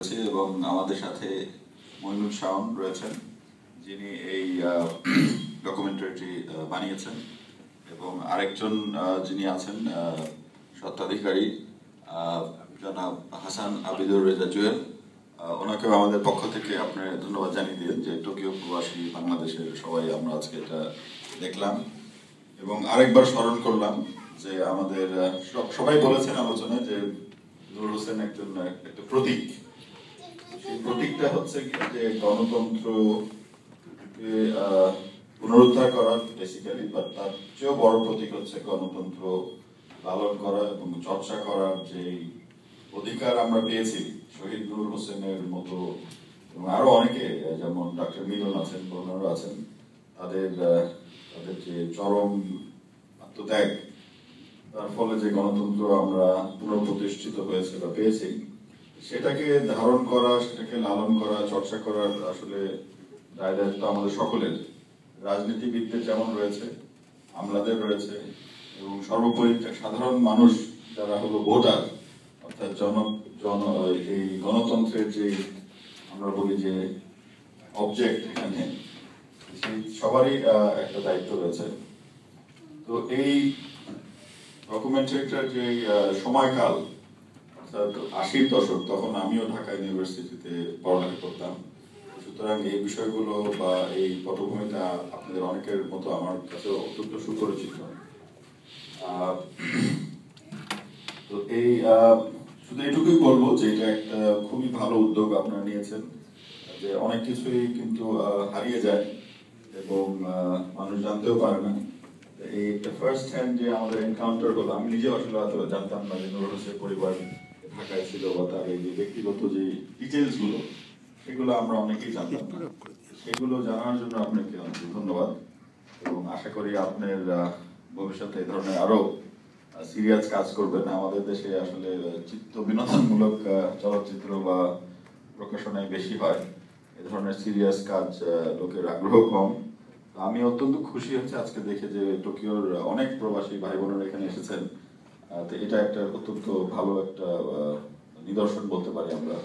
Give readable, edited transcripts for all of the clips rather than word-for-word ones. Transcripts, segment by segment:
এবং আমাদের সাথে মইনুল শাওন রয়েছেন, যিনি এই ডকুমেন্টারিটি বানিয়েছেন, এবং আরেকজন যিনি আছেন স্বত্বাধিকারী জনাব হাসান আবিদুর রেজা জুয়েল। ওনাকেও আমাদের পক্ষ থেকে আপনার ধন্যবাদ জানিয়ে দিলেন যে টোকিও প্রবাসী বাংলাদেশের সবাই আমরা আজকে এটা দেখলাম এবং আরেকবার স্মরণ করলাম যে আমাদের সবাই বলেছেন আলোচনায় যে নূর হোসেন একটা প্রতীক। সেই প্রতীকটা হচ্ছে যে গণতন্ত্র পুনরুদ্ধার করার বেসিক্যালি, বাট তার চেয়েও বড় প্রতীক হচ্ছে গণতন্ত্র লালন করা এবং চর্চা করার যে অধিকার আমরা পেয়েছি শহীদ নূর হোসেনের মতো এবং আরো অনেকে, যেমন ডক্টর মিলন আছেন, বর্ণারা আছেন, তাদের যে চরম আত্মত্যাগ, তার ফলে যে গণতন্ত্র আমরা পুনঃপ্রতিষ্ঠিত হয়েছে বা পেয়েছি, সেটাকে ধারণ করা, সেটাকে লালন করা, চর্চা করার আসলে দায় দায়িত্ব আমাদের সকলের। রাজনীতিবিদদের যেমন রয়েছে, আমলাদের রয়েছে, এবং সর্বোপরি সাধারণ মানুষ যারা হলো ভোটার, অর্থাৎ এই গণতন্ত্রের যে আমরা বলি যে অবজেক্ট, এখানে সেই সবারই একটা দায়িত্ব রয়েছে। তো এই ডকুমেন্টারিটার যে সময়কাল, অর্থাৎ 80-র দশক, তখন আমিও ঢাকা ইউনিভার্সিটিতে পড়ালেখা করতাম। সুতরাং এই বিষয়গুলো বা এই পটভূমিটা আপনাদের অনেকের মতো আমার কাছে অত্যন্ত সুপরিচিত। তো এই শুধু এটুকুই বলবো যে এটা একটা খুবই ভালো উদ্যোগ আপনারা নিয়েছেন, যে অনেক কিছুই কিন্তু হারিয়ে যায় এবং মানুষ জানতেও পারে না। এই একটা ফার্স্ট হ্যান্ড যে আমাদের এনকাউন্টার হলো, আমি নিজে আসলে জানতাম না যে নূর হোসেন পরিবার ঢাকায় ছিল বা তার এই যে ব্যক্তিগত যে ডিটেলস গুলো, সেগুলো আমরা অনেকেই জানতাম না। সেগুলো জানার জন্য আপনাকে অনেক ধন্যবাদ, এবং আশা করি আপনার ভবিষ্যতে এই ধরনের আরো সিরিয়াস কাজ করবেন। আমাদের দেশে আসলে চিত্ত বিনোদনমূলক চলচ্চিত্র বা প্রকাশনায় বেশি হয়, এ ধরনের সিরিয়াস কাজ লোকের আগ্রহ কম। আমি অত্যন্ত খুশি হচ্ছে আজকে দেখে যে টোকিওর অনেক প্রবাসী ভাই বোনেরা এখানে এসেছেন। তো এটা একটা অত্যন্ত ভালো একটা নিদর্শন বলতে পারি আমরা,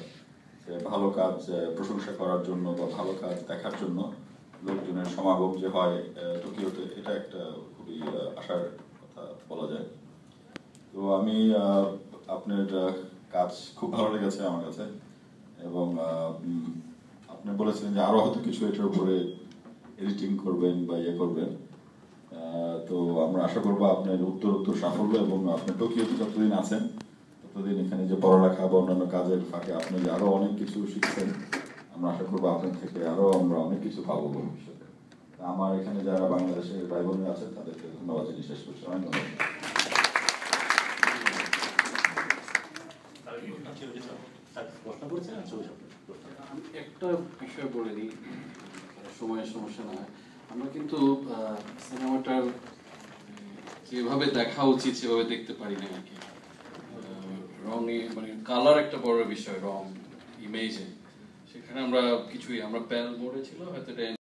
যে ভালো কাজ প্রশংসা করার জন্য বা ভালো কাজ দেখার জন্য লোকজনের সমাগম যে হয় টোকিওতে, এটা একটা খুবই আশার কথা বলা যায়। তো আমি আপনার কাজ খুব ভালো লেগেছে আমার কাছে, এবং আপনি বলেছেন যে আরো হয়তো কিছু এটার উপরে এডিটিং করবেন বা ইয়ে করবেন। তো আমরা আশা করবো আপনার উত্তর সাফল্য, এবং আপনি টোকিওতে যতদিন আছেন ততদিন এখানে যে পড়ালেখা বা অন্যান্য কাজের ফাঁকে আপনি যে আরো অনেক কিছু শিখছেন, আমরা আশা করবো আপনার থেকে আরো আমরা অনেক কিছু পাবো ভবিষ্যতে। আমার এখানে যারা বাংলাদেশের ভাই বোনেরা আছেন তাদেরকে ধন্যবাদ জানিয়ে শেষ করছি। অনেক ধন্যবাদ। আমি একটা বিষয় বলে দিই, সময়ের সমস্যা না হয়। আমরা কিন্তু সিনেমাটার যেভাবে দেখা উচিত সেভাবে দেখতে পারি না আর কি। রঙে মানে কালার একটা বড় বিষয়, রং ইমেজে, সেখানে আমরা কিছুই, আমরা প্যাল মোড়ে ছিল হয়তো